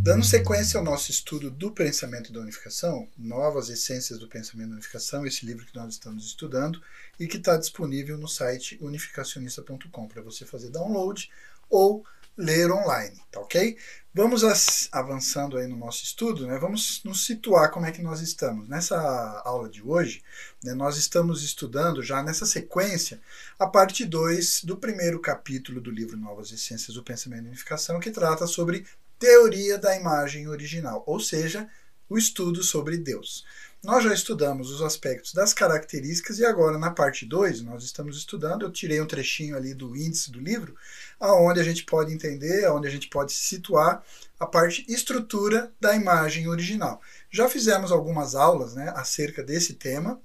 Dando sequência ao nosso estudo do pensamento da unificação, Novas Essências do Pensamento da Unificação, esse livro que nós estamos estudando e que está disponível no site unificacionista.com para você fazer download ou ler online, tá ok? Vamos avançando aí no nosso estudo, né? Vamos nos situar como é que nós estamos. Nessa aula de hoje, né, nós estamos estudando já nessa sequência a parte 2 do primeiro capítulo do livro Novas Essências do Pensamento da Unificação, que trata sobre teoria da imagem original, ou seja, o estudo sobre Deus. Nós já estudamos os aspectos das características e agora na parte 2 nós estamos estudando, eu tirei um trechinho ali do índice do livro, aonde a gente pode entender, aonde a gente pode situar a parte estrutura da imagem original. Já fizemos algumas aulas, né, acerca desse tema,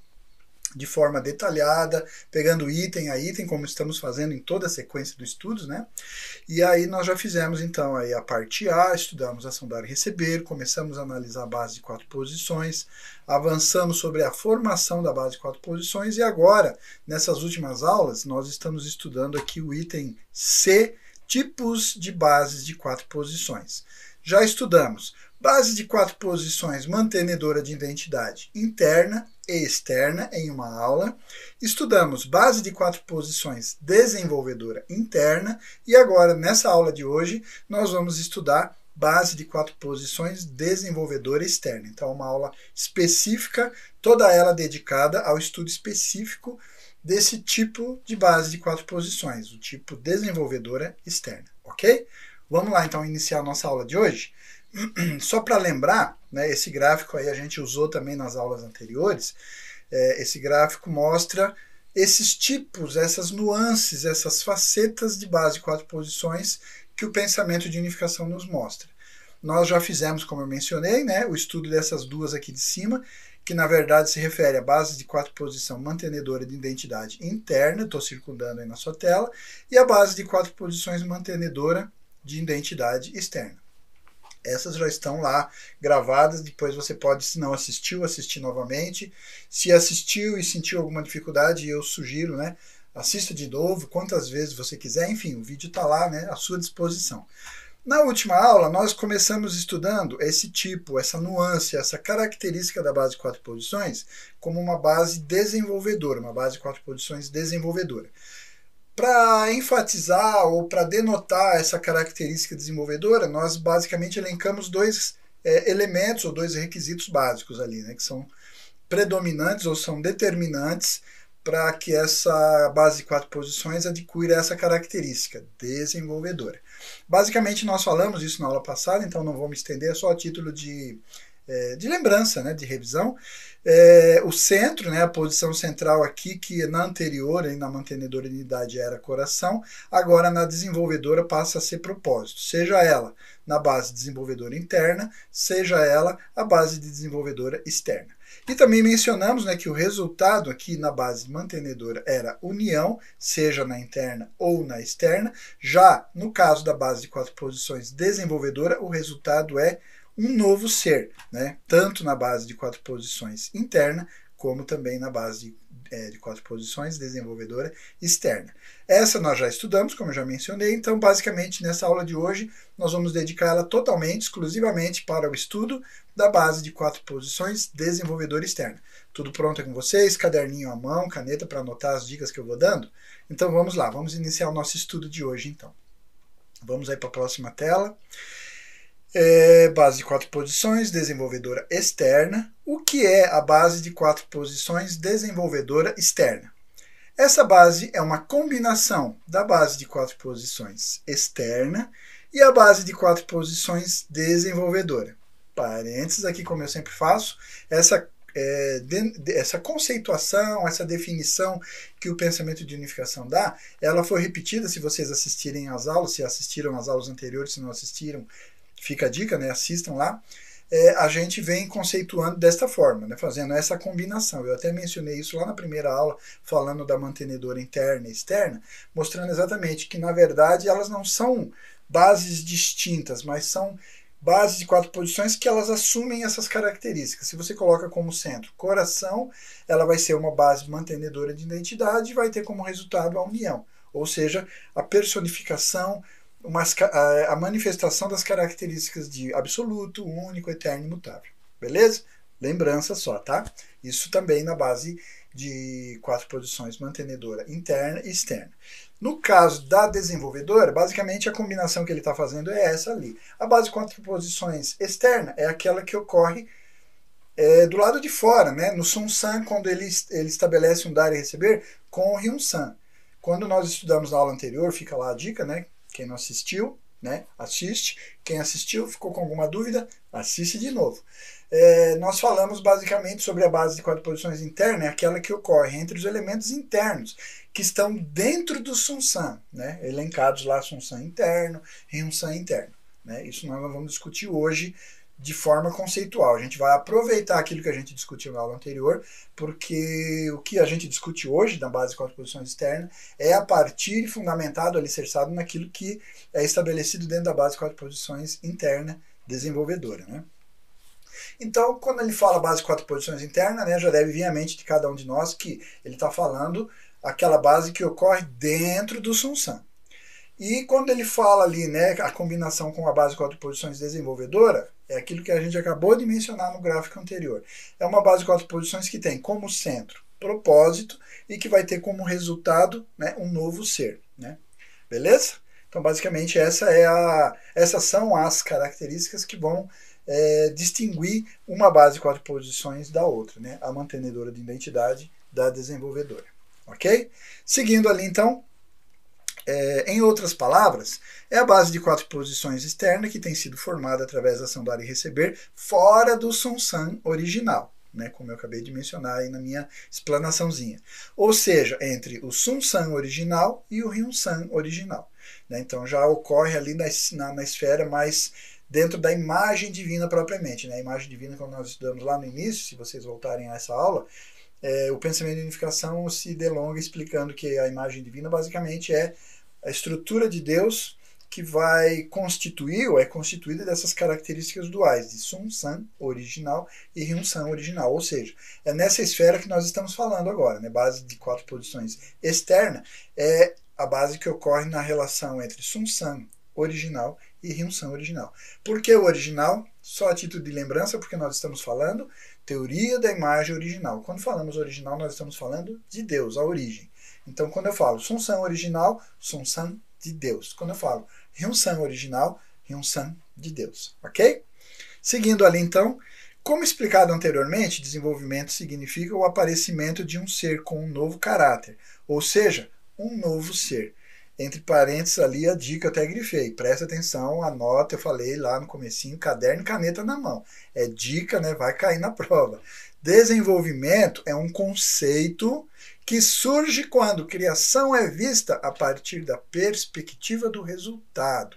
de forma detalhada, pegando item a item, como estamos fazendo em toda a sequência dos estudos, né? E aí nós já fizemos então aí a parte A, estudamos ação, dar e receber, começamos a analisar a base de 4 posições, avançamos sobre a formação da base de 4 posições e agora, nessas últimas aulas, nós estamos estudando aqui o item C, tipos de bases de 4 posições. Já estudamos base de 4 posições mantenedora de identidade interna e externa em uma aula. Estudamos base de 4 posições desenvolvedora interna e agora, nessa aula de hoje, nós vamos estudar base de 4 posições desenvolvedora externa. Então, uma aula específica, toda ela dedicada ao estudo específico desse tipo de base de 4 posições, o tipo desenvolvedora externa, ok? Vamos lá, então, iniciar a nossa aula de hoje. Só para lembrar, né, esse gráfico aí a gente usou também nas aulas anteriores, esse gráfico mostra esses tipos, essas nuances, essas facetas de base de 4 posições que o pensamento de unificação nos mostra. Nós já fizemos, como eu mencionei, né, o estudo dessas duas aqui de cima, que na verdade se refere à base de 4 posição mantenedora de identidade interna, estou circundando aí na sua tela, e a base de 4 posições mantenedora de identidade externa. Essas já estão lá gravadas, depois você pode, se não assistiu, assistir novamente. Se assistiu e sentiu alguma dificuldade, eu sugiro, né, assista de novo, quantas vezes você quiser, enfim, o vídeo está lá, né, à sua disposição. Na última aula, nós começamos estudando esse tipo, essa nuance, essa característica da base de 4 posições como uma base desenvolvedora, uma base de 4 posições desenvolvedora. Para enfatizar ou para denotar essa característica desenvolvedora, nós basicamente elencamos dois elementos ou dois requisitos básicos ali, né, que são predominantes ou são determinantes para que essa base de 4 posições adquira essa característica desenvolvedora. Basicamente nós falamos isso na aula passada, então não vou me estender, é só a título de lembrança, né, de revisão. O centro, né, a posição central aqui, que na anterior, na mantenedora de unidade era coração, agora na desenvolvedora passa a ser propósito, seja ela na base desenvolvedora interna, seja ela a base de desenvolvedora externa. E também mencionamos, né, que o resultado aqui na base mantenedora era união, seja na interna ou na externa. Já no caso da base de 4 posições desenvolvedora, o resultado é um novo ser, né? Tanto na base de 4 posições interna, como também na base de 4 posições desenvolvedora externa. Essa nós já estudamos, como eu já mencionei, então basicamente nessa aula de hoje nós vamos dedicar ela totalmente, exclusivamente para o estudo da base de 4 posições desenvolvedora externa. Tudo pronto aí com vocês? Caderninho à mão, caneta para anotar as dicas que eu vou dando? Então vamos lá, vamos iniciar o nosso estudo de hoje então. Vamos aí para a próxima tela. Base de 4 posições, desenvolvedora externa. O que é a base de 4 posições desenvolvedora externa? Essa base é uma combinação da base de 4 posições externa e a base de 4 posições desenvolvedora. Parênteses aqui, como eu sempre faço, essa conceituação, essa definição que o pensamento de unificação dá, ela foi repetida, se vocês assistirem às aulas, se assistiram às aulas anteriores, se não assistiram, fica a dica, né? Assistam lá. A gente vem conceituando desta forma, né? Fazendo essa combinação. Eu até mencionei isso lá na primeira aula, falando da mantenedora interna e externa, mostrando exatamente que, na verdade, elas não são bases distintas, mas são bases de 4 posições que elas assumem essas características. Se você coloca como centro coração, ela vai ser uma base mantenedora de identidade e vai ter como resultado a união, ou seja, a personificação a manifestação das características de absoluto, único, eterno e imutável. Beleza? Lembrança só, tá? Isso também na base de 4 posições, mantenedora interna e externa. No caso da desenvolvedora, basicamente a combinação que ele está fazendo é essa ali. A base de 4 posições externa é aquela que ocorre do lado de fora, né? No Sun-San, quando ele estabelece um dar e receber com o Hyun-San. Quando nós estudamos na aula anterior, fica lá a dica, né? Quem não assistiu, né? Assiste. Quem assistiu, ficou com alguma dúvida, assiste de novo. Nós falamos basicamente sobre a base de 4 posições interna, é aquela que ocorre entre os elementos internos, que estão dentro do Sun-San, né? Elencados lá, Sun-San interno, Hyun-San interno. Né? Isso nós vamos discutir hoje de forma conceitual. A gente vai aproveitar aquilo que a gente discutiu na aula anterior, porque o que a gente discute hoje na base de 4 posições externas é a partir fundamentado, alicerçado naquilo que é estabelecido dentro da base de 4 posições interna desenvolvedora. Né? Então, quando ele fala base de 4 posições internas, né, já deve vir à mente de cada um de nós que ele está falando aquela base que ocorre dentro do Sun-San. E quando ele fala ali, né, a combinação com a base de 4 posições desenvolvedora, é aquilo que a gente acabou de mencionar no gráfico anterior. É uma base de 4 posições que tem como centro propósito e que vai ter como resultado, né, um novo ser. Né? Beleza? Então, basicamente, essas são as características que vão distinguir uma base de 4 posições da outra, né? A mantenedora de identidade da desenvolvedora. Ok? Seguindo ali, então, em outras palavras, é a base de 4 posições externa que tem sido formada através da ação dar e receber fora do Sun-San original, né, como eu acabei de mencionar aí na minha explanaçãozinha. Ou seja, entre o Sun-San original e o Hyun-San original. Né, então já ocorre ali na esfera mais dentro da imagem divina propriamente. Né, a imagem divina, como nós estudamos lá no início, se vocês voltarem a essa aula, o pensamento de unificação se delonga explicando que a imagem divina basicamente é a estrutura de Deus que vai constituir ou é constituída dessas características duais de Sun-San original e Hyun-San original. Ou seja, é nessa esfera que nós estamos falando agora. Né? Base de 4 posições externa é a base que ocorre na relação entre Sun-San original e Hyun-San original. Por que o original? Só a título de lembrança, porque nós estamos falando teoria da imagem original. Quando falamos original, nós estamos falando de Deus, a origem. Então, quando eu falo Sun-San original, Sun-San de Deus. Quando eu falo Hyun-San original, Hyun-San de Deus. Ok? Seguindo ali, então, como explicado anteriormente, desenvolvimento significa o aparecimento de um ser com um novo caráter, ou seja, um novo ser. Entre parênteses ali a dica eu até grifei. Presta atenção, anota, eu falei lá no comecinho, caderno e caneta na mão. É dica, né? Vai cair na prova. Desenvolvimento é um conceito que surge quando criação é vista a partir da perspectiva do resultado.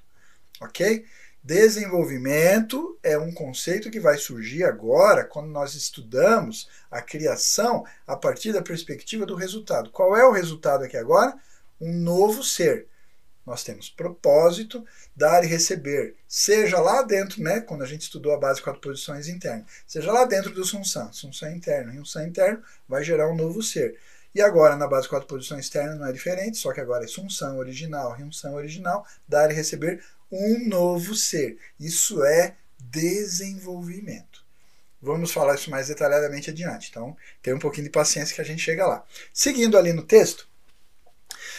Ok? Desenvolvimento é um conceito que vai surgir agora quando nós estudamos a criação a partir da perspectiva do resultado. Qual é o resultado aqui agora? Um novo ser. Nós temos propósito, dar e receber. Seja lá dentro, né, quando a gente estudou a base de 4 posições internas, seja lá dentro do Sun-San. Sun-San interno e um San interno vai gerar um novo ser. E agora, na base de 4 posições externas, não é diferente, só que agora é Sun-San original, Hyun-San original, dar e receber um novo ser. Isso é desenvolvimento. Vamos falar isso mais detalhadamente adiante. Então, tenha um pouquinho de paciência que a gente chega lá. Seguindo ali no texto,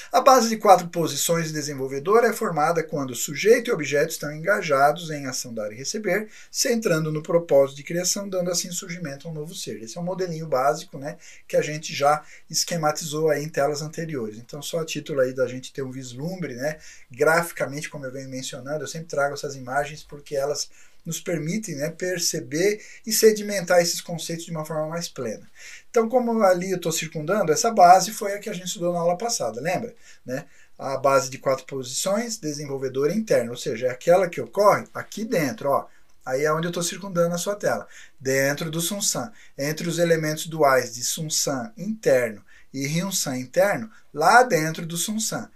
a base de 4 posições desenvolvedora é formada quando sujeito e objeto estão engajados em ação dar e receber, centrando no propósito de criação, dando assim surgimento a um novo ser. Esse é um modelinho básico, né, que a gente já esquematizou aí em telas anteriores. Então, só a título aí da gente ter um vislumbre, né, graficamente, como eu venho mencionando, eu sempre trago essas imagens porque elas nos permitem, né, perceber e sedimentar esses conceitos de uma forma mais plena. Então, como ali eu estou circundando, essa base foi a que a gente estudou na aula passada, lembra? Né? A base de 4 posições, desenvolvedora interna, ou seja, é aquela que ocorre aqui dentro, ó. Aí é onde eu estou circundando a sua tela. Dentro do Sun-San, entre os elementos duais de Sun-San interno e Hyun-San interno, lá dentro do Sun-San.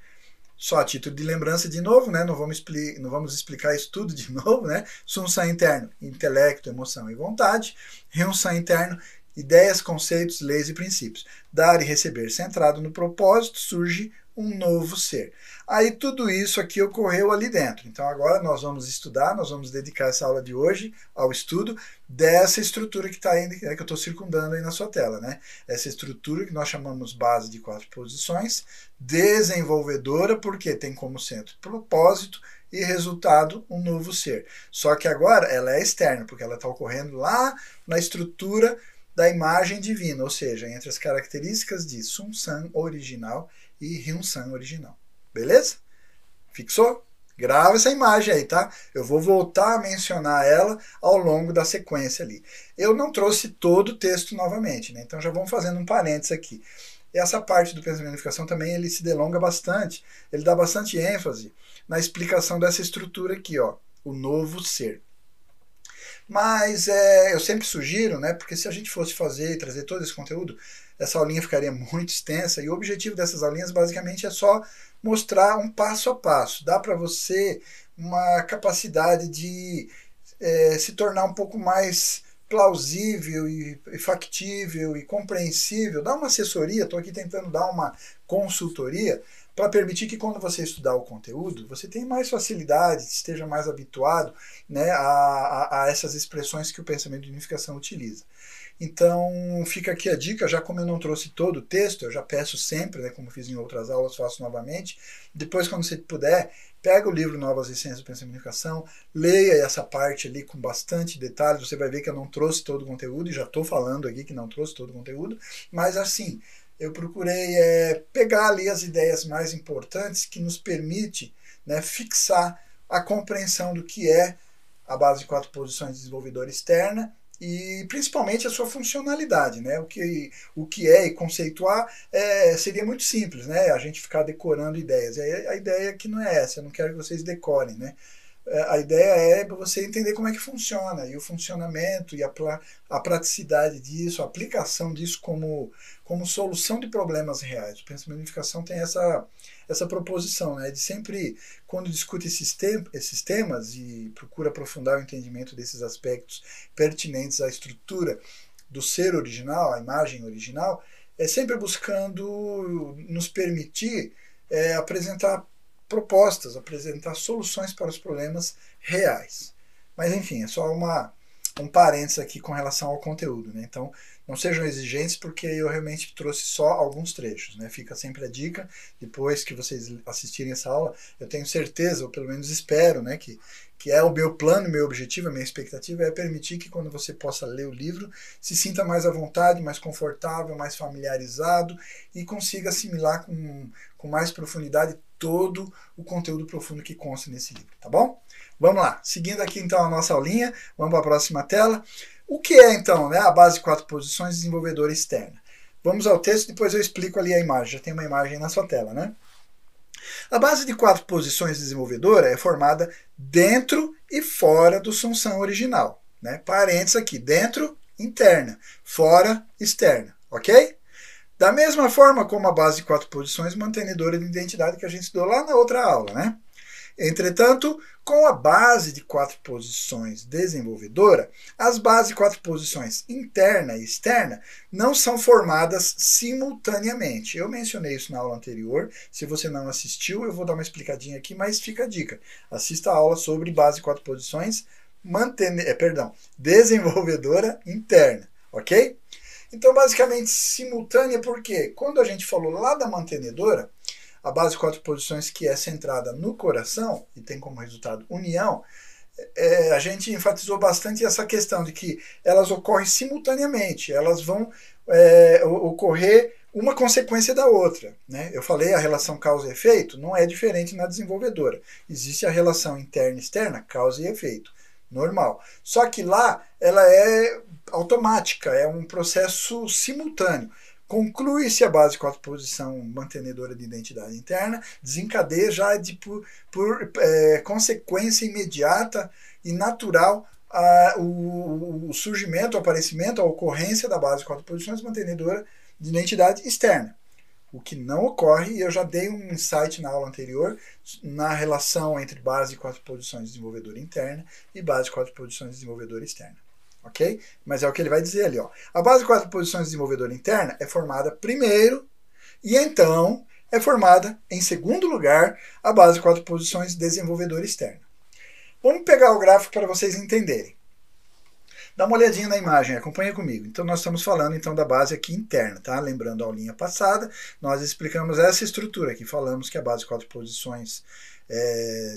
Só a título de lembrança de novo, né? Não vamos explicar isso tudo de novo, né? Sun-San interno, intelecto, emoção e vontade. Hyun-San interno, ideias, conceitos, leis e princípios. Dar e receber centrado no propósito, surge um novo ser. Aí tudo isso aqui ocorreu ali dentro. Então agora nós vamos estudar, nós vamos dedicar essa aula de hoje ao estudo dessa estrutura que está aí, que eu estou circundando aí na sua tela, né? Essa estrutura que nós chamamos base de 4 posições, desenvolvedora, porque tem como centro propósito e resultado um novo ser. Só que agora ela é externa, porque ela está ocorrendo lá na estrutura da imagem divina, ou seja, entre as características de Sun-San original e Hyun-San original. Beleza? Fixou? Grava essa imagem aí, tá? Eu vou voltar a mencionar ela ao longo da sequência ali. Eu não trouxe todo o texto novamente, né? Então já vamos fazendo um parênteses aqui. E essa parte do pensamento de unificação também ele se delonga bastante, ele dá bastante ênfase na explicação dessa estrutura aqui, ó, o novo ser. Mas eu sempre sugiro, né, porque se a gente fosse fazer e trazer todo esse conteúdo, essa aulinha ficaria muito extensa, e o objetivo dessas aulinhas basicamente é só mostrar um passo a passo. Dá para você uma capacidade de se tornar um pouco mais plausível e factível e compreensível. Dá uma assessoria, estou aqui tentando dar uma consultoria, para permitir que quando você estudar o conteúdo, você tenha mais facilidade, esteja mais habituado, né, a essas expressões que o pensamento de unificação utiliza. Então, fica aqui a dica, já como eu não trouxe todo o texto, eu já peço sempre, né, como fiz em outras aulas, faço novamente. Depois, quando você puder, pega o livro Novas Essências do Pensamento de Unificação, leia essa parte ali com bastante detalhes, você vai ver que eu não trouxe todo o conteúdo, e já estou falando aqui que não trouxe todo o conteúdo, mas assim, eu procurei pegar ali as ideias mais importantes que nos permite, né, fixar a compreensão do que é a base de 4 posições de desenvolvedora externa e principalmente a sua funcionalidade, né? O que é e conceituar seria muito simples, né? A gente ficar decorando ideias. E a ideia aqui não é essa, eu não quero que vocês decorem, né? A ideia é você entender como é que funciona, e o funcionamento, e a praticidade disso, a aplicação disso como solução de problemas reais. O pensamento de unificação tem essa proposição, né, de sempre, quando discute esses temas e procura aprofundar o entendimento desses aspectos pertinentes à estrutura do ser original, à imagem original, é sempre buscando nos permitir apresentar propostas, apresentar soluções para os problemas reais. Mas enfim, é só um parênteses aqui com relação ao conteúdo, né? Então, não sejam exigentes porque eu realmente trouxe só alguns trechos, né? Fica sempre a dica, depois que vocês assistirem essa aula, eu tenho certeza, ou pelo menos espero, né, que é o meu plano, meu objetivo, a minha expectativa é permitir que quando você possa ler o livro, se sinta mais à vontade, mais confortável, mais familiarizado e consiga assimilar com mais profundidade todo o conteúdo profundo que consta nesse livro, tá bom? Vamos lá, seguindo aqui então a nossa aulinha, vamos para a próxima tela. O que é então, né, a base de 4 posições desenvolvedora externa? Vamos ao texto, depois eu explico ali a imagem, já tem uma imagem na sua tela, né? A base de 4 posições desenvolvedora é formada dentro e fora do Sun-San original, né? Parênteses aqui, dentro, interna, fora, externa, ok? Da mesma forma como a base de 4 posições mantenedora de identidade que a gente estudou lá na outra aula, né? Entretanto, com a base de 4 posições desenvolvedora, as bases de 4 posições interna e externa não são formadas simultaneamente. Eu mencionei isso na aula anterior. Se você não assistiu, eu vou dar uma explicadinha aqui, mas fica a dica. Assista a aula sobre base de 4 posições desenvolvedora interna, ok? Então, basicamente, simultânea, porque quando a gente falou lá da mantenedora, a base de 4 posições que é centrada no coração e tem como resultado união, a gente enfatizou bastante essa questão de que elas ocorrem simultaneamente, elas vão ocorrer uma consequência da outra, né? Eu falei a relação causa e efeito, não é diferente na desenvolvedora. Existe a relação interna e externa, causa e efeito, normal. Só que lá ela é automática, é um processo simultâneo. Conclui-se a base de 4 posição mantenedora de identidade interna, desencadeia já por consequência imediata e natural o surgimento, o aparecimento, a ocorrência da base de 4 posições mantenedora de identidade externa. O que não ocorre, e eu já dei um insight na aula anterior, na relação entre base de 4 posições desenvolvedora interna e base de 4 posições desenvolvedora externa. Ok? Mas é o que ele vai dizer ali, ó. A base de 4 posições desenvolvedora interna é formada primeiro e então é formada, em segundo lugar, a base de 4 posições desenvolvedora externa. Vamos pegar o gráfico para vocês entenderem. Dá uma olhadinha na imagem, acompanha comigo. Então nós estamos falando então da base aqui interna, tá? Lembrando a aulinha passada, nós explicamos essa estrutura aqui, falamos que a base de 4 posições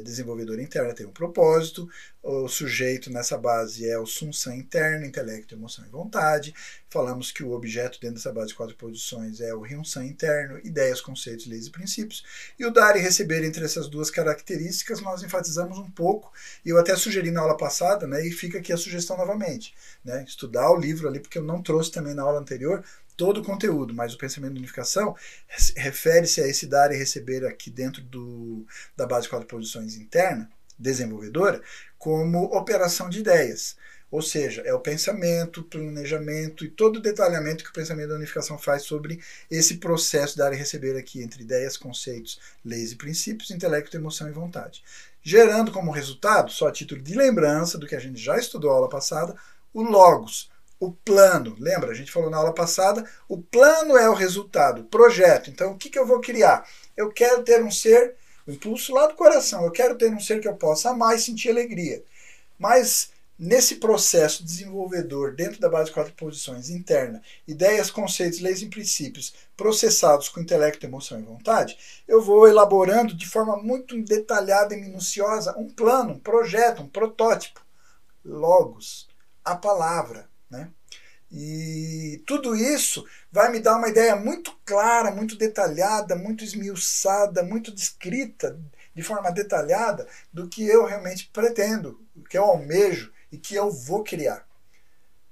desenvolvedora interna tem um propósito, o sujeito nessa base é o Sum-Sam interno, intelecto, emoção e vontade. Falamos que o objeto dentro dessa base de 4 posições é o Ryun-Sam interno, ideias, conceitos, leis e princípios. E o dar e receber entre essas duas características nós enfatizamos um pouco, e eu até sugeri na aula passada, né, e fica aqui a sugestão novamente, né, estudar o livro ali, porque eu não trouxe também na aula anterior todo o conteúdo, mas o pensamento de unificação refere-se a esse dar e receber aqui dentro da base de 4 posições interna, desenvolvedora, como operação de ideias. Ou seja, é o pensamento, o planejamento e todo o detalhamento que o pensamento da unificação faz sobre esse processo de dar e receber aqui entre ideias, conceitos, leis e princípios, intelecto, emoção e vontade. Gerando como resultado, só a título de lembrança do que a gente já estudou na aula passada, o logos, o plano. Lembra? A gente falou na aula passada, o plano é o resultado, o projeto. Então, o que eu vou criar? Eu quero ter um ser, o impulso lá do coração, eu quero ter um ser que eu possa amar e sentir alegria. Mas, nesse processo desenvolvedor, dentro da base de 4 posições interna, ideias, conceitos, leis e princípios, processados com intelecto, emoção e vontade, eu vou elaborando de forma muito detalhada e minuciosa um plano, um projeto, um protótipo. Logos, a palavra. Né? E tudo isso vai me dar uma ideia muito clara, muito detalhada, muito esmiuçada, muito descrita, de forma detalhada, do que eu realmente pretendo, o que eu almejo e que eu vou criar.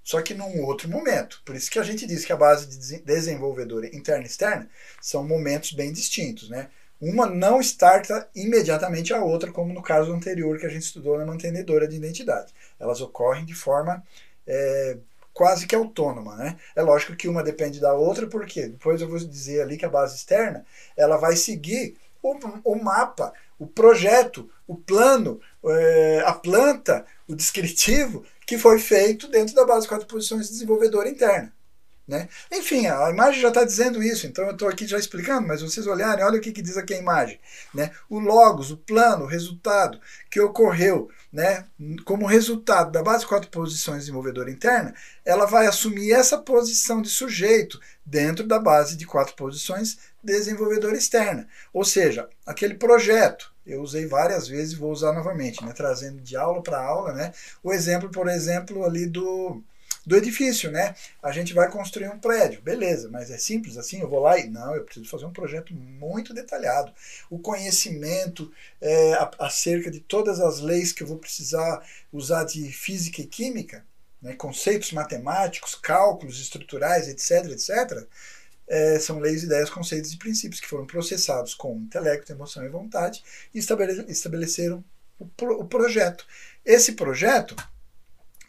Só que num outro momento. Por isso que a gente diz que a base de desenvolvedora interna e externa são momentos bem distintos. Né? Uma não starta imediatamente a outra, como no caso anterior que a gente estudou na mantenedora de identidade. Elas ocorrem de forma quase que autônoma, né? É lógico que uma depende da outra, porque depois eu vou dizer ali que a base externa ela vai seguir o mapa, o projeto, o plano, a planta, o descritivo que foi feito dentro da base de 4 posições desenvolvedora interna. Né? Enfim, a imagem já está dizendo isso, então eu estou aqui já explicando, mas vocês olharem, olha o que diz aqui a imagem. Né? O logos, o plano, o resultado que ocorreu, né, como resultado da base de 4 posições desenvolvedora interna, ela vai assumir essa posição de sujeito dentro da base de 4 posições desenvolvedora externa. Ou seja, aquele projeto, eu usei várias vezes e vou usar novamente, né, trazendo de aula para aula, né, o exemplo, por exemplo, ali do edifício, né? A gente vai construir um prédio, beleza, mas é simples assim, eu vou lá e... Não, eu preciso fazer um projeto muito detalhado. O conhecimento acerca de todas as leis que eu vou precisar usar de física e química, né? Conceitos matemáticos, cálculos estruturais, etc, etc, são leis, ideias, conceitos e princípios que foram processados com intelecto, emoção e vontade e estabeleceram o projeto. Esse projeto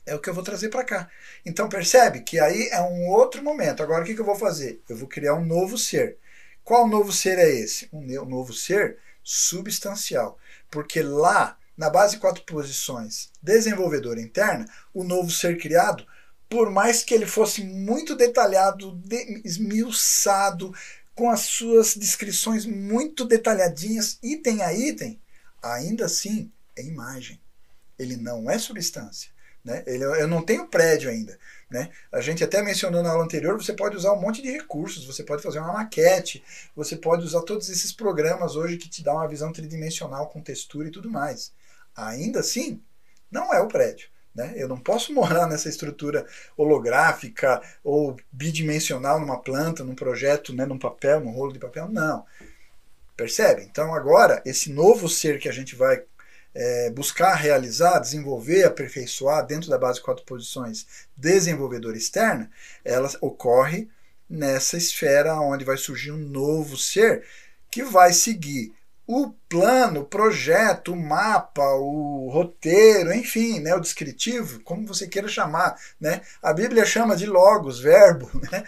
é o que eu vou trazer para cá. Então percebe que aí é um outro momento. Agora o que eu vou fazer? Eu vou criar um novo ser. Qual novo ser é esse? Um novo ser substancial. Porque lá, na base de 4 posições desenvolvedora interna, o novo ser criado, por mais que ele fosse muito detalhado, esmiuçado, com as suas descrições muito detalhadinhas, item a item, ainda assim é imagem. Ele não é substância. Né? Eu não tenho prédio ainda. Né? A gente até mencionou na aula anterior, você pode usar um monte de recursos, você pode fazer uma maquete, você pode usar todos esses programas hoje que te dão uma visão tridimensional com textura e tudo mais. Ainda assim, não é o prédio. Né? Eu não posso morar nessa estrutura holográfica ou bidimensional numa planta, num projeto, né, num papel, num rolo de papel, não. Percebe? Então agora, esse novo ser que a gente vai buscar realizar, desenvolver, aperfeiçoar dentro da base de 4 posições desenvolvedora externa, ela ocorre nessa esfera onde vai surgir um novo ser que vai seguir o plano, o projeto, o mapa, o roteiro, enfim, né, o descritivo, como você queira chamar. Né? A Bíblia chama de logos, verbo, né?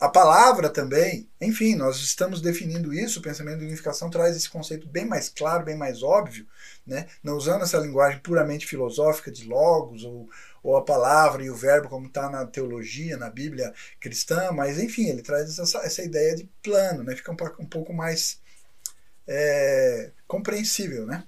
A palavra também, enfim, nós estamos definindo isso, o pensamento de unificação traz esse conceito bem mais claro, bem mais óbvio, né? Não usando essa linguagem puramente filosófica de logos ou a palavra e o verbo, como está na teologia, na Bíblia cristã, mas enfim, ele traz essa ideia de plano, né? Fica um pouco mais compreensível, né?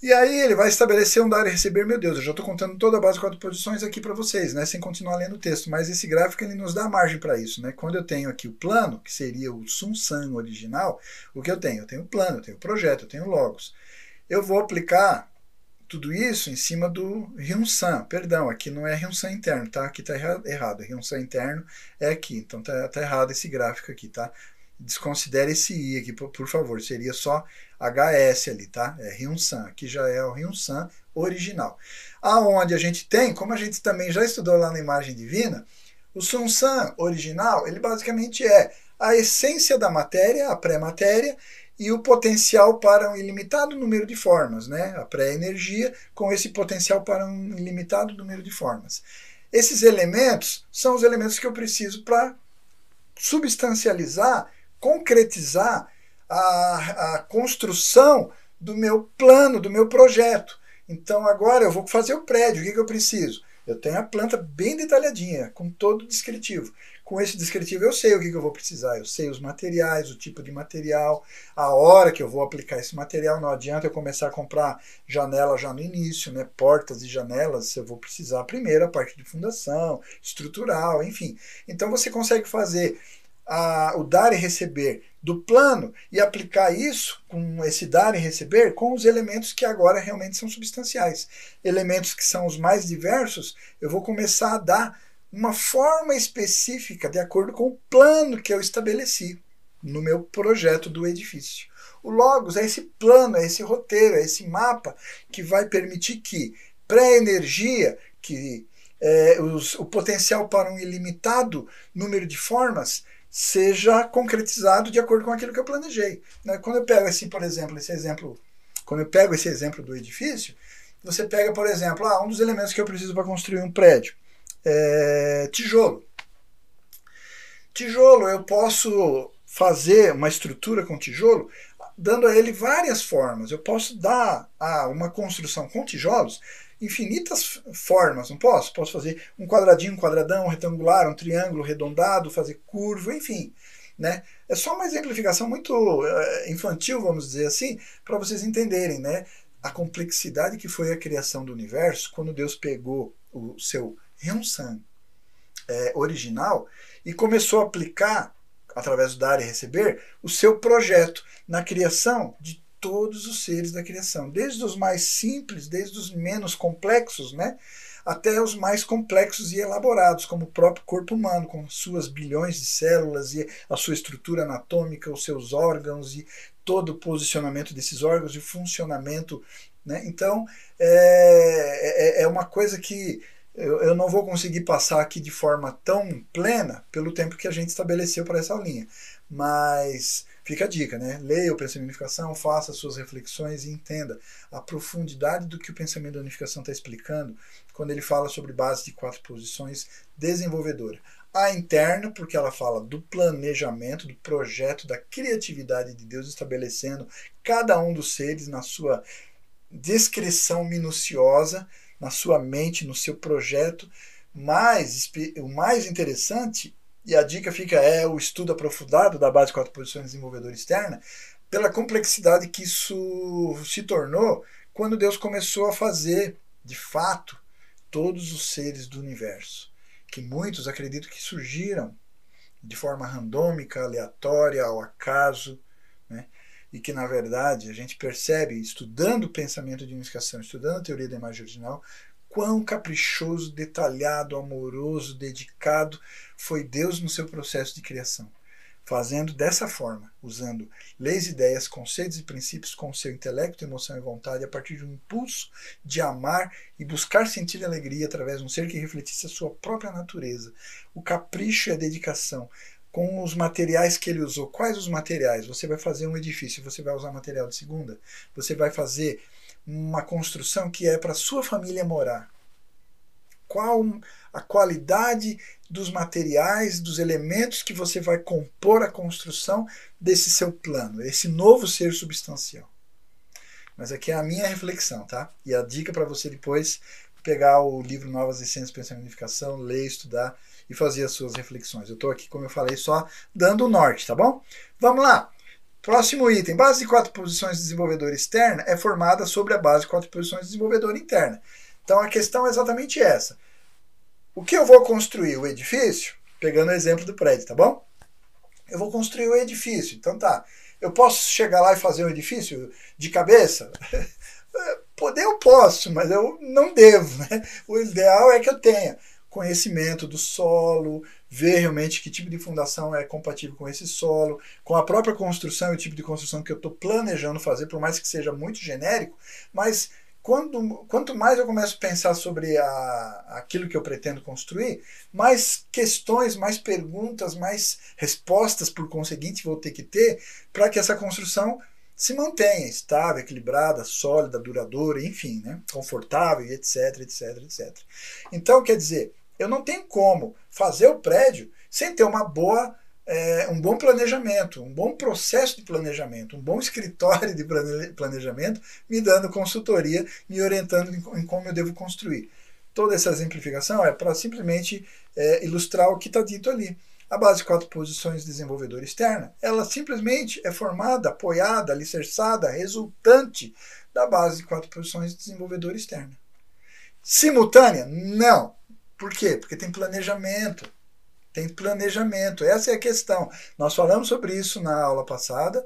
E aí ele vai estabelecer um dar e receber, meu Deus, eu já estou contando toda a base de 4 posições aqui para vocês, né, sem continuar lendo o texto, mas esse gráfico ele nos dá margem para isso, né? Quando eu tenho aqui o plano, que seria o Sun original, o que eu tenho? Eu tenho o plano, eu tenho o projeto, eu tenho o logos. Eu vou aplicar tudo isso em cima do Hyun-san, perdão, aqui não é Hyun-san interno, tá? Aqui está errado, Hyun-san interno é aqui, então tá errado esse gráfico aqui, tá? Desconsidere esse I aqui, por favor, seria só HS ali, tá? É Hyun-san, aqui já é o Hyun-san original. Aonde a gente tem, como a gente também já estudou lá na imagem divina, o Sun-san original, ele basicamente é a essência da matéria, a pré-matéria, e o potencial para um ilimitado número de formas, né? A pré-energia com esse potencial para um ilimitado número de formas. Esses elementos são os elementos que eu preciso para substancializar, concretizar a construção do meu plano, do meu projeto. Então agora eu vou fazer o prédio, o que eu preciso? Eu tenho a planta bem detalhadinha, com todo o descritivo. Com esse descritivo eu sei o que eu vou precisar, eu sei os materiais, o tipo de material, a hora que eu vou aplicar esse material. Não adianta eu começar a comprar janela já no início, né? Portas e janelas, eu vou precisar primeiro a parte de fundação, estrutural, enfim. Então você consegue fazer o dar e receber do plano e aplicar isso, com esse dar e receber, com os elementos que agora realmente são substanciais. Elementos que são os mais diversos, eu vou começar a dar uma forma específica de acordo com o plano que eu estabeleci no meu projeto do edifício. O Logos é esse plano, é esse roteiro, é esse mapa que vai permitir que pré-energia, que o potencial para um ilimitado número de formas, seja concretizado de acordo com aquilo que eu planejei. Quando eu pego assim, por exemplo, quando eu pego esse exemplo do edifício, você pega, por exemplo, um dos elementos que eu preciso para construir um prédio, tijolo. Tijolo, eu posso fazer uma estrutura com tijolo dando a ele várias formas. Eu posso dar a uma construção com tijolos infinitas formas, não posso? Posso fazer um quadradinho, um quadradão, um retangular, um triângulo redondado, fazer curvo, enfim. Né? É só uma exemplificação muito infantil, vamos dizer assim, para vocês entenderem, né, a complexidade que foi a criação do universo quando Deus pegou o seu Hyun-san original e começou a aplicar, através do dar e receber, o seu projeto na criação de todos os seres da criação, desde os mais simples, desde os menos complexos, né, até os mais complexos e elaborados, como o próprio corpo humano, com suas bilhões de células e a sua estrutura anatômica, os seus órgãos e todo o posicionamento desses órgãos e o funcionamento. Né? Então, é uma coisa que eu não vou conseguir passar aqui de forma tão plena pelo tempo que a gente estabeleceu para essa aulinha. Mas fica a dica, né? Leia o Pensamento da Unificação, faça suas reflexões e entenda a profundidade do que o Pensamento da Unificação está explicando quando ele fala sobre base de 4 posições desenvolvedora. A interna, porque ela fala do planejamento, do projeto, da criatividade de Deus estabelecendo cada um dos seres na sua descrição minuciosa, na sua mente, no seu projeto. Mas o mais interessante, e a dica fica, o estudo aprofundado da base de 4 posições desenvolvedora externa, pela complexidade que isso se tornou quando Deus começou a fazer, de fato, todos os seres do universo, que muitos acreditam que surgiram de forma randômica, aleatória, ao acaso, né? E que, na verdade, a gente percebe, estudando o pensamento de unificação, estudando a teoria da imagem original, quão caprichoso, detalhado, amoroso, dedicado foi Deus no seu processo de criação. Fazendo dessa forma, usando leis, ideias, conceitos e princípios com o seu intelecto, emoção e vontade, a partir de um impulso de amar e buscar sentir alegria através de um ser que refletisse a sua própria natureza. O capricho e a dedicação com os materiais que ele usou. Quais os materiais? Você vai fazer um edifício, você vai usar material de segunda? Você vai fazer uma construção que é para sua família morar? Qual a qualidade dos materiais, dos elementos que você vai compor a construção desse seu plano, esse novo ser substancial? Mas aqui é a minha reflexão, tá? E a dica para você depois pegar o livro Novas Essências do Pensamento e Unificação, ler, estudar e fazer as suas reflexões. Eu estou aqui, como eu falei, só dando o norte, tá bom? Vamos lá! Próximo item. Base de 4 posições de desenvolvedor externa é formada sobre a base de 4 posições de desenvolvedor interna. Então a questão é exatamente essa. O que eu vou construir? O edifício? Pegando o exemplo do prédio, tá bom? Eu vou construir o edifício. Então tá. Eu posso chegar lá e fazer um edifício de cabeça? Poder eu posso, mas eu não devo, né? O ideal é que eu tenha conhecimento do solo, ver realmente que tipo de fundação é compatível com esse solo, com a própria construção e o tipo de construção que eu estou planejando fazer, por mais que seja muito genérico, mas quanto mais eu começo a pensar sobre aquilo que eu pretendo construir, mais questões, mais perguntas, mais respostas, por conseguinte, vou ter que ter para que essa construção se mantenha estável, equilibrada, sólida, duradoura, enfim, né? Confortável, etc, etc, etc. Então, quer dizer, eu não tenho como fazer o prédio sem ter um bom planejamento, um bom processo de planejamento, um bom escritório de planejamento, me dando consultoria, me orientando em como eu devo construir. Toda essa exemplificação é para simplesmente ilustrar o que está dito ali. A base de 4 posições de desenvolvedor externa, ela simplesmente é formada, apoiada, alicerçada, resultante da base de 4 posições de desenvolvedor externa. Simultânea? Não. Por quê? Porque tem planejamento. Tem planejamento. Essa é a questão. Nós falamos sobre isso na aula passada,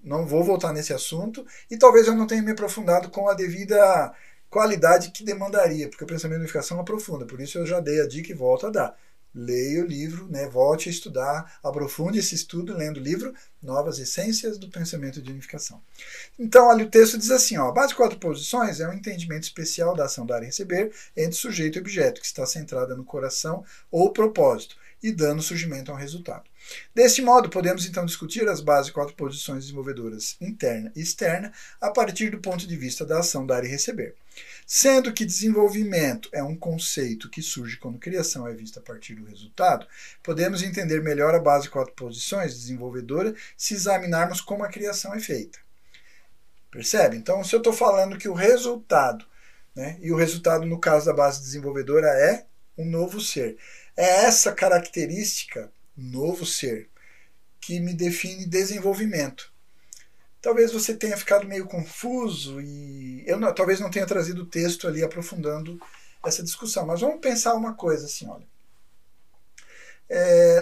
não vou voltar nesse assunto, e talvez eu não tenha me aprofundado com a devida qualidade que demandaria, porque o pensamento de unificação aprofunda, por isso eu já dei a dica e volto a dar. Leia o livro, né, volte a estudar, aprofunde esse estudo lendo o livro Novas Essências do Pensamento de Unificação. Então, ali o texto diz assim, ó, a base de 4 posições é um entendimento especial da ação dar e receber entre sujeito e objeto, que está centrada no coração ou propósito, e dando surgimento a um resultado. Deste modo, podemos então discutir as bases de 4 posições desenvolvedoras interna e externa a partir do ponto de vista da ação dar e receber. Sendo que desenvolvimento é um conceito que surge quando criação é vista a partir do resultado, podemos entender melhor a base de 4 posições desenvolvedora se examinarmos como a criação é feita. Percebe? Então, se eu estou falando que o resultado, né, e o resultado no caso da base desenvolvedora é um novo ser, é essa característica, novo ser, que me define desenvolvimento. Talvez você tenha ficado meio confuso e talvez não tenha trazido o texto ali aprofundando essa discussão. Mas vamos pensar uma coisa assim, olha.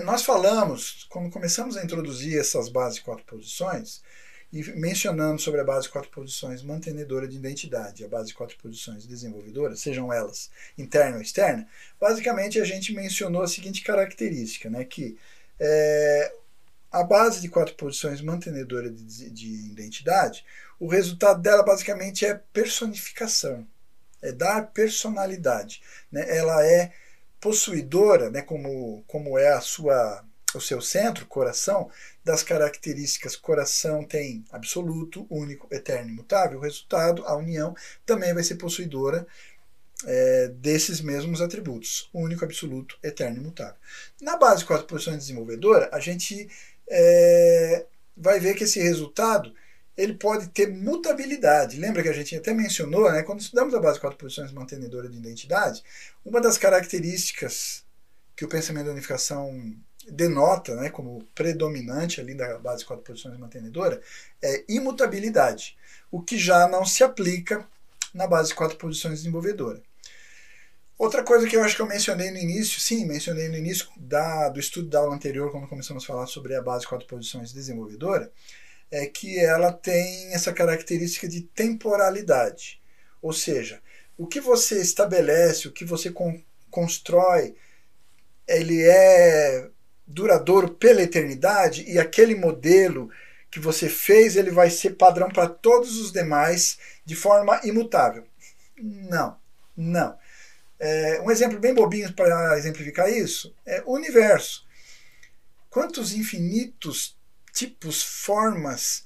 Nós falamos, quando começamos a introduzir essas bases de 4 posições, e mencionando sobre a base de 4 posições mantenedora de identidade, a base de 4 posições desenvolvedora, sejam elas interna ou externa, basicamente a gente mencionou a seguinte característica, né, que a base de 4 posições mantenedora de identidade, o resultado dela basicamente é personificação, é dar personalidade, né? Ela é possuidora, né, como é o seu centro, coração, das características. Coração tem absoluto, único, eterno e imutável. O resultado, a união, também vai ser possuidora desses mesmos atributos, único, absoluto, eterno e imutável. Na base de 4 posições desenvolvedora, a gente vai ver que esse resultado ele pode ter mutabilidade. Lembra que a gente até mencionou, né, quando estudamos a base de 4 posições mantenedora de identidade, uma das características que o pensamento da unificação denota, né, como predominante ali da base de 4 posições mantenedora é imutabilidade, o que já não se aplica na base de 4 posições desenvolvedora. Outra coisa que eu acho que eu mencionei no início, sim, mencionei no início do estudo da aula anterior, quando começamos a falar sobre a base de 4 posições desenvolvedora, é que ela tem essa característica de temporalidade. Ou seja, o que você estabelece, o que você constrói, ele é duradouro pela eternidade e aquele modelo que você fez, ele vai ser padrão para todos os demais de forma imutável. Não, não. Um exemplo bem bobinho para exemplificar isso é o universo. Quantos infinitos tipos, formas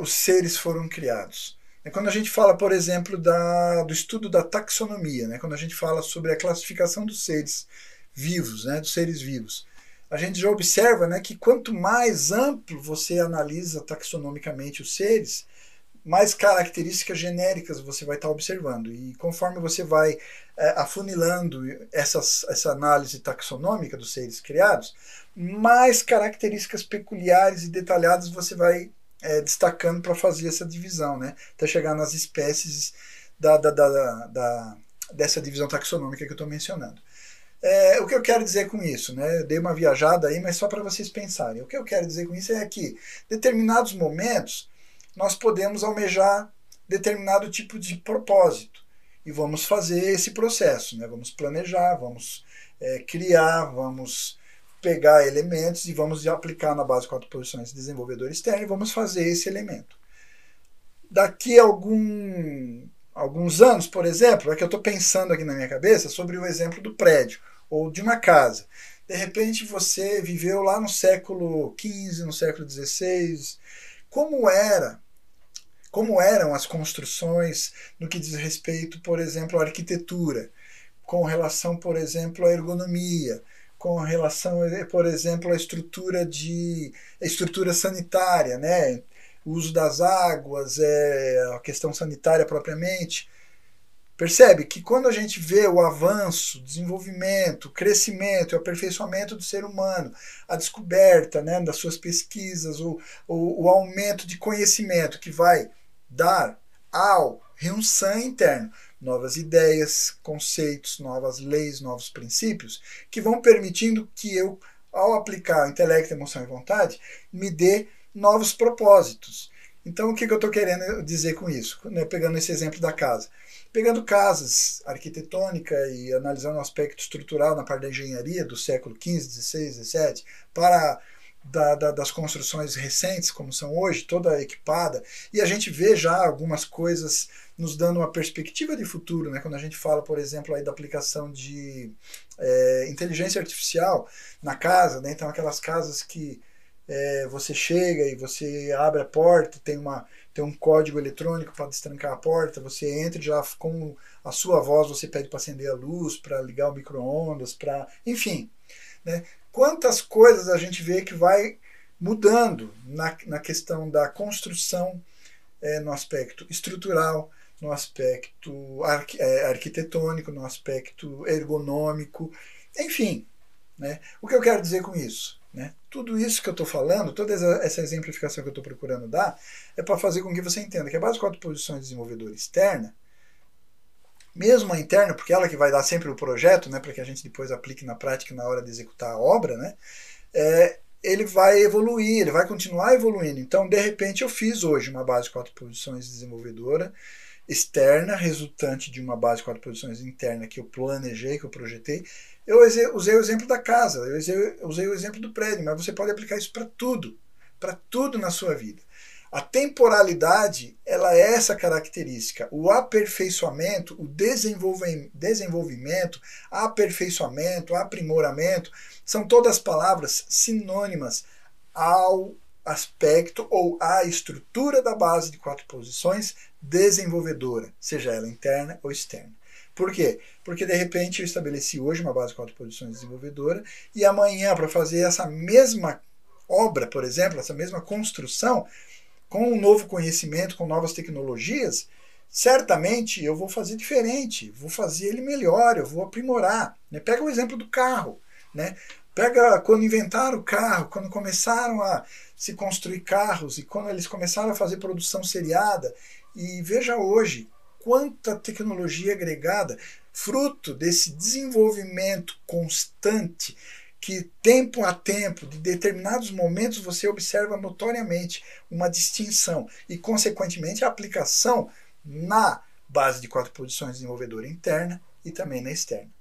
os seres foram criados? Quando a gente fala, por exemplo, do estudo da taxonomia, né? Quando a gente fala sobre a classificação dos seres vivos, né? Dos seres vivos, a gente já observa, né, que quanto mais amplo você analisa taxonomicamente os seres, mais características genéricas você vai estar observando. E conforme você vai afunilando essa análise taxonômica dos seres criados, mais características peculiares e detalhadas você vai destacando para fazer essa divisão, né? Até chegar nas espécies dessa divisão taxonômica que eu estou mencionando. O que eu quero dizer com isso, né? Eu dei uma viajada aí, mas só para vocês pensarem. O que eu quero dizer com isso é que, em determinados momentos, nós podemos almejar determinado tipo de propósito. E vamos fazer esse processo, né? Vamos planejar, vamos criar, vamos pegar elementos e vamos aplicar na base 4 posições de desenvolvedor externo e vamos fazer esse elemento. Daqui a alguns anos, por exemplo, é que eu estou pensando aqui na minha cabeça sobre o exemplo do prédio ou de uma casa. De repente você viveu lá no século XV, no século XVI. Como eram as construções no que diz respeito, por exemplo, à arquitetura, com relação, por exemplo, à ergonomia, com relação, por exemplo, à estrutura sanitária, né? O uso das águas, a questão sanitária propriamente. Percebe que quando a gente vê o avanço, desenvolvimento, o crescimento e o aperfeiçoamento do ser humano, a descoberta, né, das suas pesquisas, o aumento de conhecimento que vai dar ao Ryun-san interno novas ideias, conceitos, novas leis, novos princípios, que vão permitindo que eu, ao aplicar o intelecto, emoção e vontade, me dê novos propósitos. Então, o que eu estou querendo dizer com isso? Né, pegando esse exemplo da casa. Pegando casas arquitetônica e analisando o aspecto estrutural na parte da engenharia do século XV, XVI, XVII, para das construções recentes, como são hoje, toda equipada, e a gente vê já algumas coisas nos dando uma perspectiva de futuro, né? Quando a gente fala, por exemplo, aí da aplicação de inteligência artificial na casa, né? Então aquelas casas que você chega e você abre a porta, tem um código eletrônico para destrancar a porta, você entra e já com a sua voz você pede para acender a luz, para ligar o micro-ondas, enfim, né? Quantas coisas a gente vê que vai mudando na questão da construção, no aspecto estrutural, no aspecto arquitetônico, no aspecto ergonômico, enfim, né? O que eu quero dizer com isso? Né? Tudo isso que eu estou falando, toda essa exemplificação que eu estou procurando dar, é para fazer com que você entenda que a base 4 posições de desenvolvedor externa, mesmo a interna, porque ela que vai dar sempre o projeto, né, para que a gente depois aplique na prática na hora de executar a obra, né, ele vai evoluir, ele vai continuar evoluindo. Então, de repente, eu fiz hoje uma base 4 posições de desenvolvedora externa, resultante de uma base 4 posições interna que eu planejei, que eu projetei. Eu usei o exemplo da casa, eu usei o exemplo do prédio, mas você pode aplicar isso para tudo na sua vida. A temporalidade, ela é essa característica. O aperfeiçoamento, o desenvolvimento, aperfeiçoamento, aprimoramento, são todas palavras sinônimas ao aspecto ou à estrutura da base de 4 posições desenvolvedora, seja ela interna ou externa. Por quê? Porque de repente eu estabeleci hoje uma base de 4 posições desenvolvedora e amanhã, para fazer essa mesma obra, por exemplo, essa mesma construção, com um novo conhecimento, com novas tecnologias, certamente eu vou fazer diferente, vou fazer ele melhor, eu vou aprimorar. Né? Pega o exemplo do carro. Né? Pega quando inventaram o carro, quando começaram a se construir carros e quando eles começaram a fazer produção seriada. E veja hoje quanta tecnologia agregada, fruto desse desenvolvimento constante, que tempo a tempo, de determinados momentos, você observa notoriamente uma distinção e, consequentemente, a aplicação na base de 4 posições desenvolvedora interna e também na externa.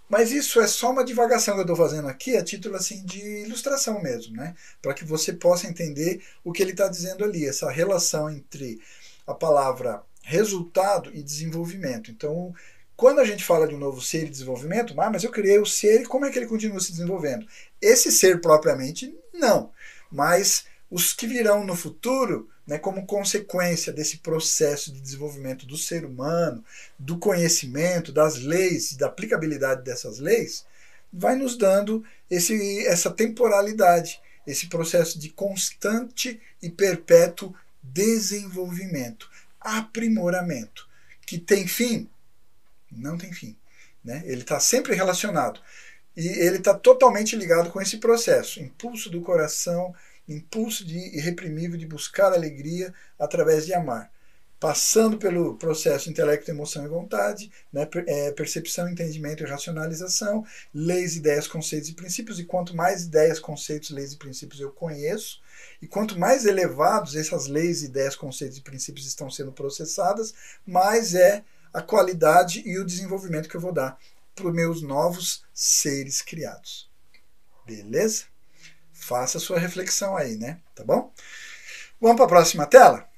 Mas isso é só uma divagação que eu estou fazendo aqui, a título assim, de ilustração mesmo, né? Para que você possa entender o que ele está dizendo ali, essa relação entre a palavra resultado e desenvolvimento. Então, quando a gente fala de um novo ser e desenvolvimento, mas eu criei o ser e como é que ele continua se desenvolvendo? Esse ser propriamente, não. Mas os que virão no futuro, né, como consequência desse processo de desenvolvimento do ser humano, do conhecimento, das leis, da aplicabilidade dessas leis, vai nos dando essa temporalidade, esse processo de constante e perpétuo desenvolvimento, aprimoramento. Que tem fim? Não tem fim, né? Ele está sempre relacionado. E ele está totalmente ligado com esse processo. Impulso do coração, impulso irreprimível de buscar alegria através de amar. Passando pelo processo intelecto, emoção e vontade, né, percepção, entendimento e racionalização, leis, ideias, conceitos e princípios. E quanto mais ideias, conceitos, leis e princípios eu conheço, e quanto mais elevados essas leis, ideias, conceitos e princípios estão sendo processadas, mais é a qualidade e o desenvolvimento que eu vou dar para os meus novos seres criados. Beleza? Faça a sua reflexão aí, né? Tá bom? Vamos para a próxima tela?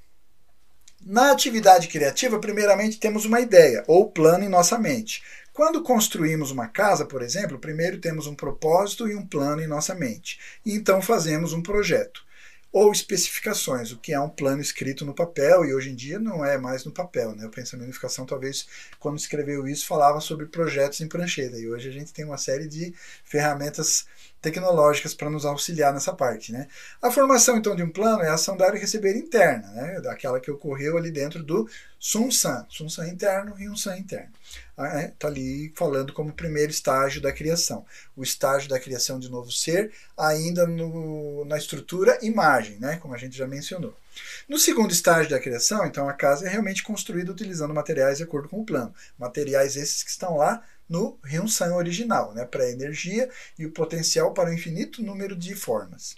Na atividade criativa, primeiramente temos uma ideia ou plano em nossa mente. Quando construímos uma casa, por exemplo, primeiro temos um propósito e um plano em nossa mente. E então fazemos um projeto. Ou especificações, o que é um plano escrito no papel, e hoje em dia não é mais no papel, né? O pensamento de unificação, talvez, quando escreveu isso, falava sobre projetos em prancheta, e hoje a gente tem uma série de ferramentas tecnológicas para nos auxiliar nessa parte, né? A formação, então, de um plano é a ação dar e receber interna, né? Daquela que ocorreu ali dentro do Sun San interno e um San interno. Está ali falando como primeiro estágio da criação. O estágio da criação de novo ser, ainda na estrutura imagem, né? Como a gente já mencionou. No segundo estágio da criação, então, a casa é realmente construída utilizando materiais de acordo com o plano. Materiais esses que estão lá no Ryun-san original, né, para a energia e o potencial para o infinito número de formas.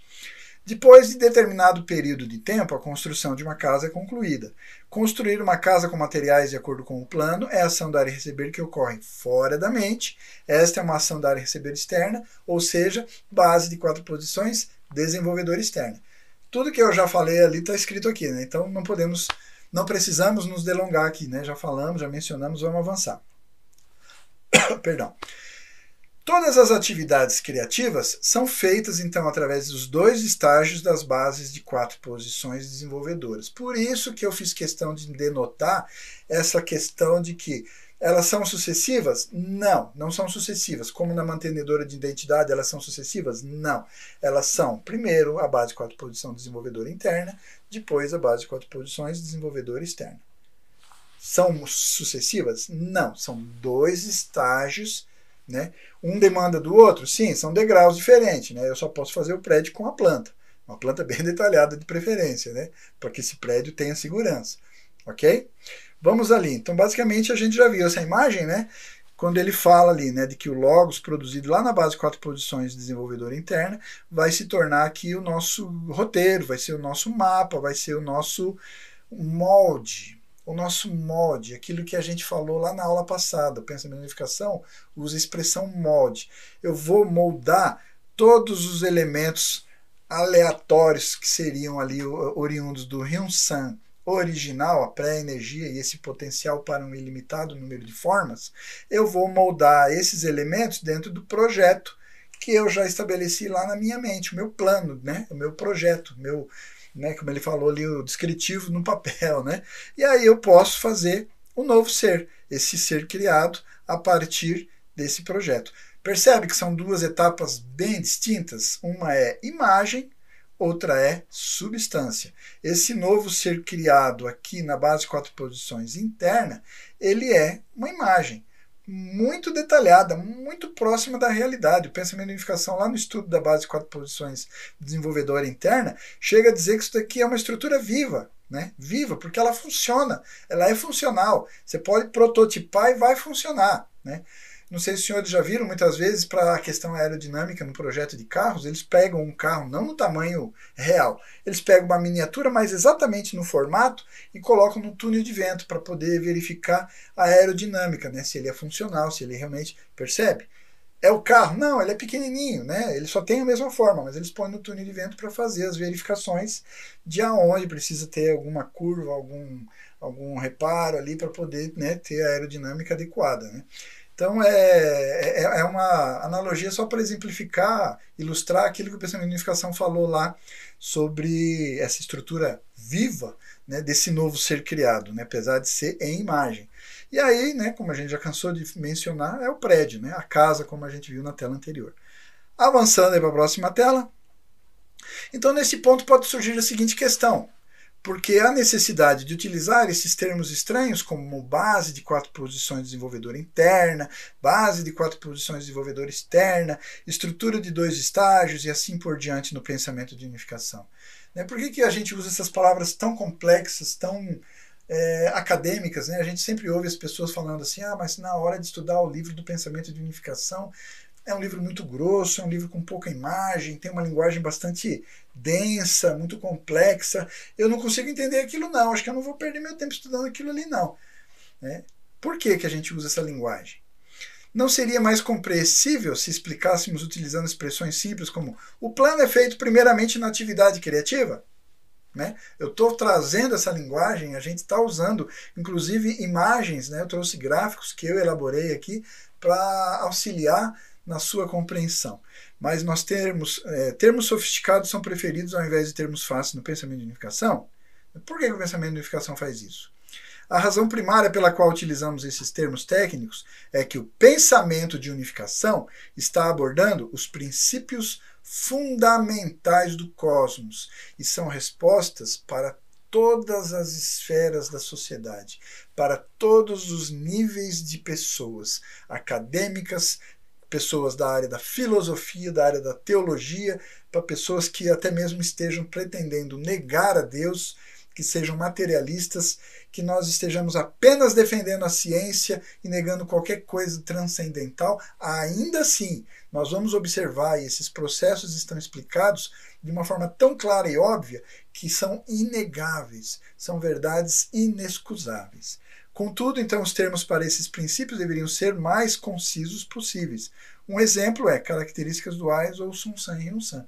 Depois de determinado período de tempo, a construção de uma casa é concluída. Construir uma casa com materiais de acordo com o plano é a ação dar e receber que ocorre fora da mente. Esta é uma ação dar e receber externa, ou seja, base de 4 posições, desenvolvedor externa. Tudo que eu já falei ali está escrito aqui, né? Então não precisamos nos delongar aqui, né? Já falamos, já mencionamos, vamos avançar. Perdão. Todas as atividades criativas são feitas, então, através dos 2 estágios das bases de 4 posições desenvolvedoras. Por isso que eu fiz questão de denotar essa questão de que elas são sucessivas? Não, não são sucessivas. Como na mantenedora de identidade, elas são sucessivas? Não. Elas são, primeiro, a base de 4 posições desenvolvedora interna, depois a base de 4 posições desenvolvedora externa. São sucessivas? Não, são 2 estágios, né? Um demanda do outro? Sim, são degraus diferentes, né? Eu só posso fazer o prédio com a planta. Uma planta bem detalhada de preferência, né? Para que esse prédio tenha segurança. Ok? Vamos ali. Então, basicamente, a gente já viu essa imagem, né? Quando ele fala ali, né, de que o logos produzido lá na base de 4 posições de desenvolvedora interna vai se tornar aqui o nosso roteiro, vai ser o nosso mapa, vai ser o nosso molde. O nosso molde, aquilo que a gente falou lá na aula passada, o pensamento de unificação usa a expressão molde. Eu vou moldar todos os elementos aleatórios que seriam ali oriundos do Ryun-san original, a pré-energia e esse potencial para um ilimitado número de formas. Eu vou moldar esses elementos dentro do projeto que eu já estabeleci lá na minha mente, o meu plano, né? O meu projeto, né, como ele falou ali, o descritivo no papel, né? E aí eu posso fazer um novo ser, esse ser criado a partir desse projeto. Percebe que são 2 etapas bem distintas? Uma é imagem, outra é substância. Esse novo ser criado aqui na base de 4 posições interna, ele é uma imagem muito detalhada, muito próxima da realidade. O pensamento de unificação, lá no estudo da base de 4 posições desenvolvedora interna, chega a dizer que isso daqui é uma estrutura viva, né? Viva, porque ela funciona, ela é funcional. Você pode prototipar e vai funcionar, né? Não sei se os senhores já viram, muitas vezes, para a questão aerodinâmica no projeto de carros, eles pegam um carro, não no tamanho real, eles pegam uma miniatura, mas exatamente no formato, e colocam no túnel de vento para poder verificar a aerodinâmica, né? Se ele é funcional, se ele realmente percebe. É o carro? Não, ele é pequenininho, né? Ele só tem a mesma forma, mas eles põem no túnel de vento para fazer as verificações de aonde precisa ter alguma curva, algum reparo ali para poder, né, ter a aerodinâmica adequada, né? Então, é uma analogia só para exemplificar, ilustrar aquilo que o pensamento de unificação falou lá sobre essa estrutura viva, né, desse novo ser criado, né, apesar de ser em imagem. E aí, né, como a gente já cansou de mencionar, é o prédio, né, a casa, como a gente viu na tela anterior. Avançando aí para a próxima tela. Então, nesse ponto pode surgir a seguinte questão. porque a necessidade de utilizar esses termos estranhos como base de 4 posições desenvolvedora interna, base de 4 posições desenvolvedora externa, estrutura de 2 estágios e assim por diante no pensamento de unificação. Por que a gente usa essas palavras tão complexas, tão acadêmicas? A gente sempre ouve as pessoas falando assim, mas na hora de estudar o livro do pensamento de unificação, é um livro muito grosso, é um livro com pouca imagem, tem uma linguagem bastante densa, muito complexa. Eu não consigo entender aquilo não, acho que eu não vou perder meu tempo estudando aquilo ali não. Por que a gente usa essa linguagem? Não seria mais compreensível se explicássemos utilizando expressões simples como o plano é feito primeiramente na atividade criativa? Eu estou trazendo essa linguagem, a gente está usando inclusive imagens, eu trouxe gráficos que eu elaborei aqui para auxiliar na sua compreensão. Mas nós termos sofisticados são preferidos ao invés de termos fáceis no pensamento de unificação. Por que o pensamento de unificação faz isso? A razão primária pela qual utilizamos esses termos técnicos é que o pensamento de unificação está abordando os princípios fundamentais do cosmos e são respostas para todas as esferas da sociedade, para todos os níveis de pessoas, acadêmicas, pessoas da área da filosofia, da área da teologia, para pessoas que até mesmo estejam pretendendo negar a Deus, que sejam materialistas, que nós estejamos apenas defendendo a ciência e negando qualquer coisa transcendental. Ainda assim, nós vamos observar, e esses processos estão explicados de uma forma tão clara e óbvia, que são inegáveis, são verdades inexcusáveis. Contudo, então, os termos para esses princípios deveriam ser mais concisos possíveis. Um exemplo é características duais ou Sun-San e Hyun-San.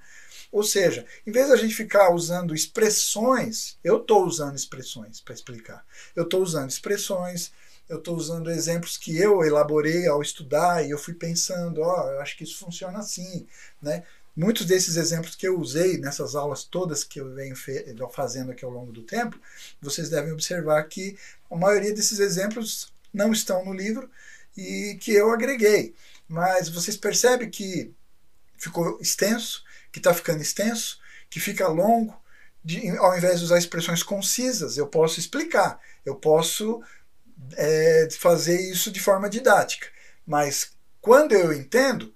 Ou seja, em vez de a gente ficar usando expressões, eu estou usando expressões para explicar. Eu estou usando expressões, eu estou usando exemplos que eu elaborei ao estudar e eu fui pensando, eu acho que isso funciona assim, Muitos desses exemplos que eu usei nessas aulas todas que eu venho fazendo aqui ao longo do tempo, vocês devem observar que a maioria desses exemplos não estão no livro e que eu agreguei. Mas vocês percebem que ficou extenso, que está ficando extenso, que fica longo, ao invés de usar expressões concisas, eu posso explicar, eu posso fazer isso de forma didática. Mas quando eu entendo,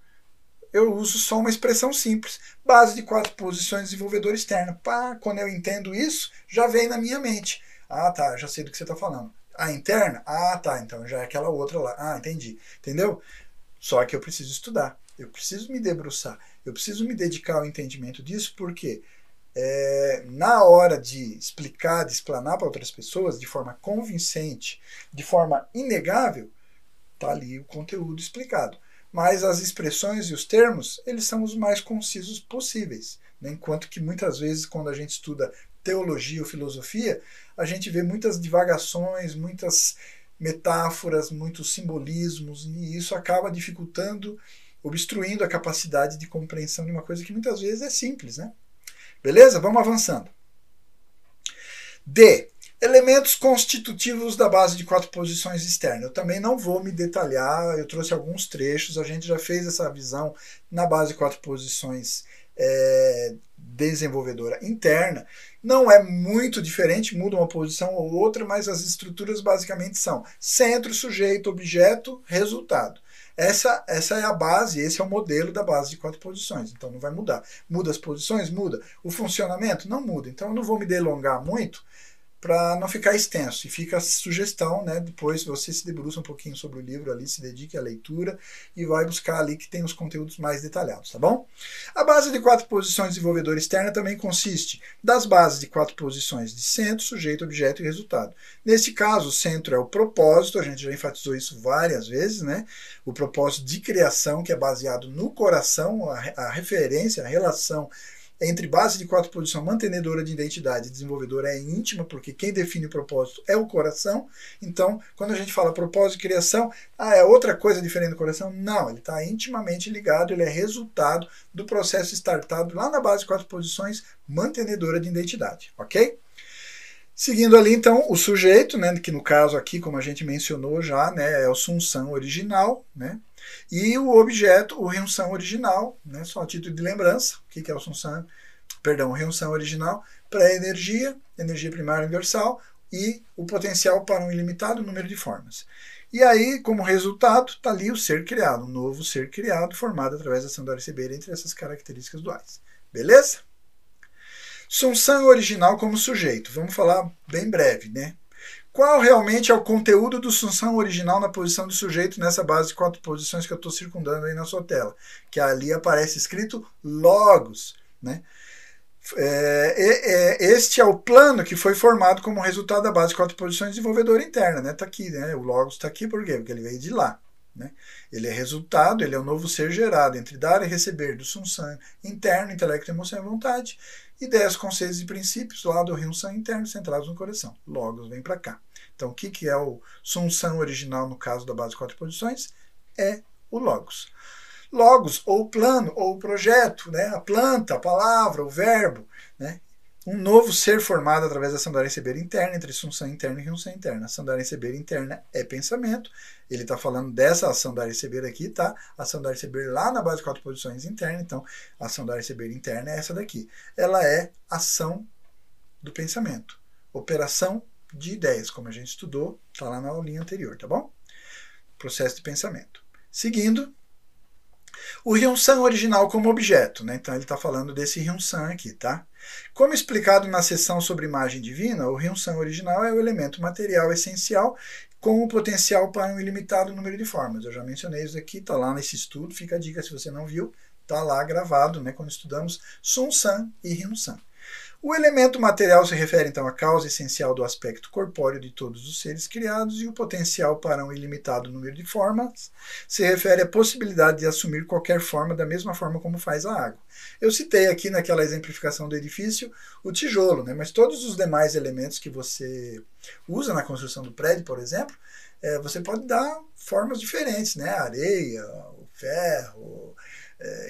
eu uso só uma expressão simples. Base de 4 posições desenvolvedor externo. Quando eu entendo isso, já vem na minha mente. Tá, já sei do que você está falando. A interna? Tá, então já é aquela outra lá. Entendi. Entendeu? Só que eu preciso estudar. Eu preciso me debruçar. Eu preciso me dedicar ao entendimento disso, porque na hora de explicar, de explanar para outras pessoas, de forma convincente, de forma inegável, está ali o conteúdo explicado. Mas as expressões e os termos, eles são os mais concisos possíveis. Enquanto que muitas vezes, quando a gente estuda teologia ou filosofia, a gente vê muitas divagações, muitas metáforas, muitos simbolismos, e isso acaba dificultando, obstruindo a capacidade de compreensão de uma coisa que muitas vezes é simples. Beleza? Vamos avançando. D. Elementos constitutivos da base de 4 posições externas. Eu também não vou me detalhar, eu trouxe alguns trechos, a gente já fez essa visão na base de 4 posições desenvolvedora interna. Não é muito diferente, muda uma posição ou outra, mas as estruturas basicamente são centro, sujeito, objeto, resultado. Essa é a base, esse é o modelo da base de 4 posições, então não vai mudar. Muda as posições? Muda. O funcionamento? Não muda. Então eu não vou me delongar muito, para não ficar extenso. E fica a sugestão, depois você se debruça um pouquinho sobre o livro ali, se dedique à leitura e vai buscar ali que tem os conteúdos mais detalhados, tá bom? A base de 4 posições desenvolvedora externa também consiste das bases de 4 posições de centro, sujeito, objeto e resultado. Neste caso, o centro é o propósito, a gente já enfatizou isso várias vezes, O propósito de criação, que é baseado no coração, a referência, a relação entre base de 4 posições mantenedora de identidade e desenvolvedora é íntima, porque quem define o propósito é o coração. Então, quando a gente fala propósito de criação, é outra coisa diferente do coração? Não, ele está intimamente ligado, ele é resultado do processo startado lá na base de 4 posições mantenedora de identidade, ok? Seguindo ali, então, o sujeito, que no caso aqui, como a gente mencionou já, é o Sun-San original, e o objeto, o Hyun-San original, só a título de lembrança. O que é o Sun-San perdão, Ryun-san original para a energia primária universal e o potencial para um ilimitado número de formas. E aí, como resultado, está ali o ser criado, um novo ser criado formado através da ação do Areceber entre essas características duais. Beleza? Sun-san original como sujeito. Vamos falar bem breve, né? Qual realmente é o conteúdo do Sun-san original na posição de sujeito nessa base de 4 posições que eu estou circundando aí na sua tela? Que ali aparece escrito Logos, né? Este é o plano que foi formado como resultado da base de 4 posições desenvolvedora interna, né? Tá aqui, né? O Logos está aqui por quê? Porque ele veio de lá, né? Ele é resultado, ele é o novo ser gerado entre dar e receber do Sun-san interno, intelecto, emoção e vontade, ideias, conceitos e princípios lá do Ryun-san interno centrados no coração. Logos vem para cá. Então, o que é o Sun-san original no caso da base de 4 posições? É o Logos. Logos, ou plano, ou projeto, né? A planta, a palavra, o verbo, né? Um novo ser formado através da ação da receber interna, entre Sun-san interno e Ryun-san interna. A ação da receber interna é pensamento. Ele está falando dessa ação da receber aqui, tá? A ação da receber lá na base de 4 posições interna. Então, a ação da receber interna é essa daqui. Ela é ação do pensamento. Operação de ideias, como a gente estudou, está lá na aulinha anterior, tá bom? Processo de pensamento. Seguindo, o Ryun-san original como objeto, né? Então ele está falando desse Ryun-san aqui, tá? Como explicado na seção sobre imagem divina, o Ryun-san original é o elemento material essencial com o potencial para um ilimitado número de formas. Eu já mencionei isso aqui, está lá nesse estudo, fica a dica se você não viu, está lá gravado, né? Quando estudamos Sun-san e Ryun-san. O elemento material se refere, então, à causa essencial do aspecto corpóreo de todos os seres criados e o potencial para um ilimitado número de formas se refere à possibilidade de assumir qualquer forma da mesma forma como faz a água. Eu citei aqui naquela exemplificação do edifício o tijolo, né? Mas todos os demais elementos que você usa na construção do prédio, por exemplo, você pode dar formas diferentes, né? A areia, o ferro,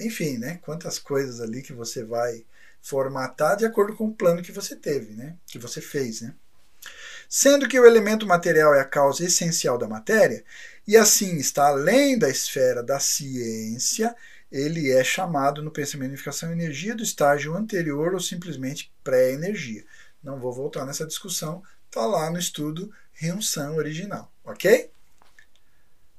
enfim, né? Quantas coisas ali que você vai formatar de acordo com o plano que você teve, né? Que você fez, né? Sendo que o elemento material é a causa essencial da matéria, e assim está além da esfera da ciência, ele é chamado no pensamento de unificação energia do estágio anterior ou simplesmente pré-energia. Não vou voltar nessa discussão, está lá no estudo Ryun-san original, ok?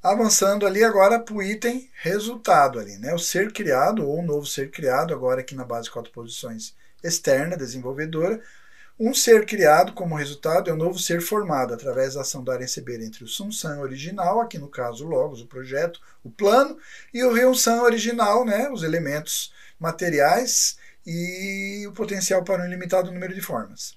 Avançando ali agora para o item resultado ali, né? O ser criado ou o novo ser criado, agora aqui na base de 4 posições externa, desenvolvedora. Um ser criado como resultado é o novo ser formado através da ação dar e receber entre o Sun-san original, aqui no caso o Logos, o projeto, o plano, e o Ryun-san original, né? Os elementos materiais e o potencial para um ilimitado número de formas.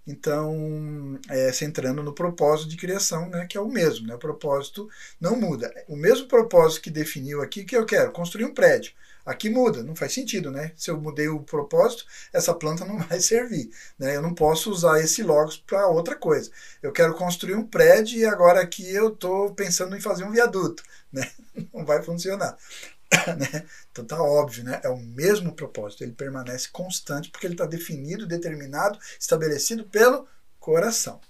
Então, centrando no propósito de criação, né, que é o mesmo, né, o propósito não muda. O mesmo propósito que definiu aqui, que eu quero construir um prédio. Aqui muda, não faz sentido, né? Se eu mudei o propósito, essa planta não vai servir, né? Eu não posso usar esse Logos para outra coisa. Eu quero construir um prédio e agora aqui eu estou pensando em fazer um viaduto, né? Não vai funcionar. Né? Então tá óbvio, né? É o mesmo propósito, ele permanece constante porque ele está definido, determinado, estabelecido pelo coração.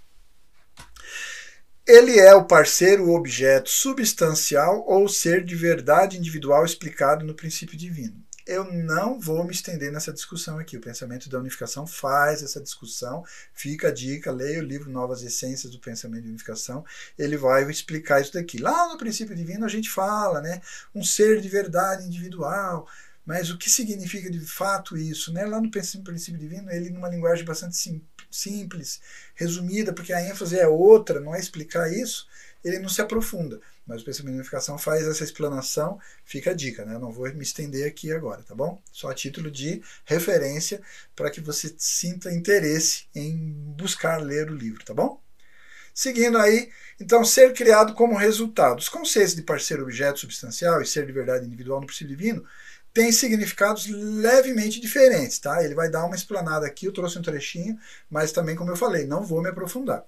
Ele é o parceiro, o objeto substancial ou ser de verdade individual explicado no princípio divino. Eu não vou me estender nessa discussão aqui. O pensamento da unificação faz essa discussão. Fica a dica, leia o livro Novas Essências do Pensamento de Unificação. Ele vai explicar isso daqui. Lá no princípio divino a gente fala, né? Um ser de verdade individual. Mas o que significa de fato isso? Né? Lá no princípio divino, ele numa linguagem bastante simples, resumida, porque a ênfase é outra, não é explicar isso, ele não se aprofunda. Mas o pensamento de unificação faz essa explanação, fica a dica, né? Eu não vou me estender aqui agora, tá bom? Só a título de referência para que você sinta interesse em buscar ler o livro, tá bom? Seguindo aí, então, ser criado como resultado. Os conceitos de parceiro, objeto substancial e ser de verdade individual no princípio divino têm significados levemente diferentes, tá? Ele vai dar uma explanada aqui, eu trouxe um trechinho, mas também, como eu falei, não vou me aprofundar.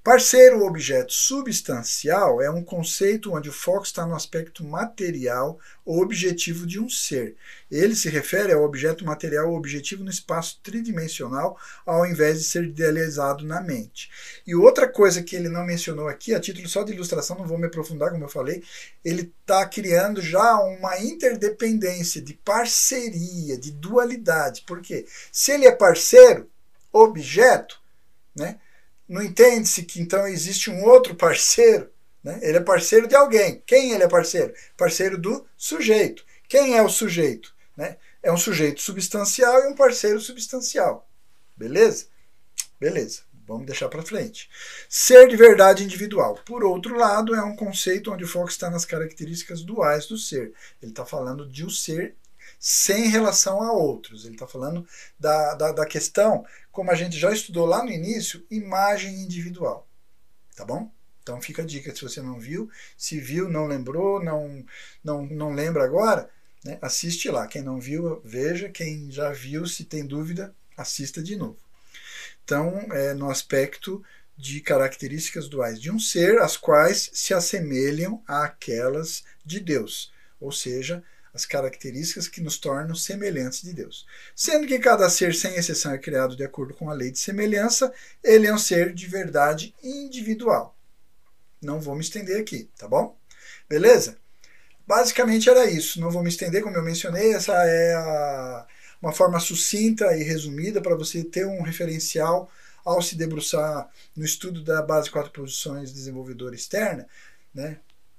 Parceiro objeto substancial é um conceito onde o foco está no aspecto material ou objetivo de um ser. Ele se refere ao objeto material ou objetivo no espaço tridimensional, ao invés de ser idealizado na mente. E outra coisa que ele não mencionou aqui, a título só de ilustração, não vou me aprofundar, como eu falei, ele está criando já uma interdependência de parceria, de dualidade. Por quê? Se ele é parceiro, objeto, né? Não entende-se que então existe um outro parceiro, né? Ele é parceiro de alguém. Quem ele é parceiro? Parceiro do sujeito. Quem é o sujeito? Né? É um sujeito substancial e um parceiro substancial. Beleza? Beleza. Vamos deixar para frente. Ser de verdade individual. Por outro lado, é um conceito onde o foco está nas características duais do ser. Ele está falando de um ser sem relação a outros. Ele está falando da questão, como a gente já estudou lá no início, imagem individual. Tá bom? Então fica a dica, se você não viu, se viu, não lembrou, não lembra agora, né? Assiste lá. Quem não viu, veja. Quem já viu, se tem dúvida, assista de novo. Então, no aspecto de características duais de um ser, as quais se assemelham àquelas de Deus. Ou seja, as características que nos tornam semelhantes de Deus. Sendo que cada ser, sem exceção, é criado de acordo com a lei de semelhança, ele é um ser de verdade individual. Não vou me estender aqui, tá bom? Beleza? Basicamente era isso. Não vou me estender, como eu mencionei, essa é uma forma sucinta e resumida para você ter um referencial ao se debruçar no estudo da base 4 posições desenvolvedora externa, né?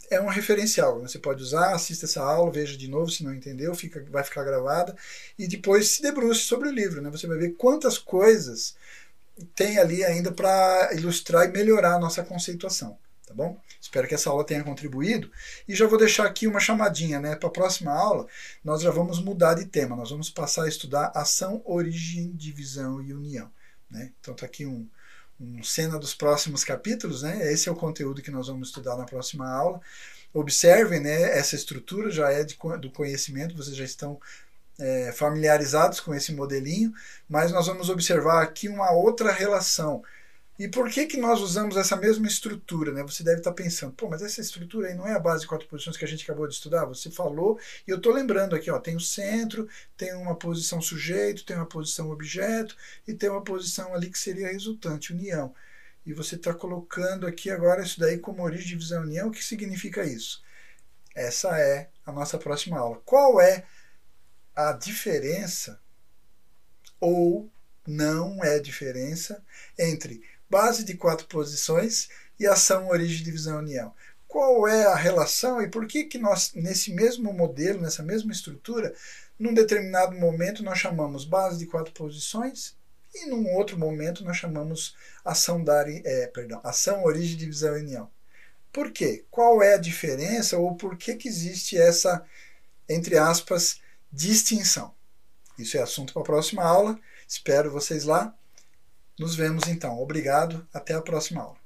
É um referencial, você pode usar, assista essa aula, veja de novo se não entendeu, vai ficar gravada, e depois se debruce sobre o livro, né? Você vai ver quantas coisas tem ali ainda para ilustrar e melhorar a nossa conceituação, tá bom? Espero que essa aula tenha contribuído, e já vou deixar aqui uma chamadinha, né? Para a próxima aula, nós já vamos mudar de tema, nós vamos passar a estudar ação, origem, divisão e união, né? Então tá aqui um cena dos próximos capítulos, né? Esse é o conteúdo que nós vamos estudar na próxima aula. Observem, né? Essa estrutura já é do conhecimento, vocês já estão familiarizados com esse modelinho, mas nós vamos observar aqui uma outra relação. E por que nós usamos essa mesma estrutura, né? Você deve estar pensando, pô, mas essa estrutura aí não é a base de 4 posições que a gente acabou de estudar? Você falou, e eu estou lembrando aqui, ó, tem o centro, tem uma posição sujeito, tem uma posição objeto, e tem uma posição ali que seria a resultante, união. E você está colocando aqui agora isso daí como origem, divisão, união. O que significa isso? Essa é a nossa próxima aula. Qual é a diferença, ou não é diferença, entre base de 4 posições e ação, origem, divisão, união? Qual é a relação e por que nós, nesse mesmo modelo, nessa mesma estrutura, num determinado momento nós chamamos base de 4 posições e num outro momento nós chamamos ação, ação, origem, divisão e união? Por quê? Qual é a diferença ou por que existe essa, entre aspas, distinção? Isso é assunto para a próxima aula. Espero vocês lá. Nos vemos então. Obrigado. Até a próxima aula.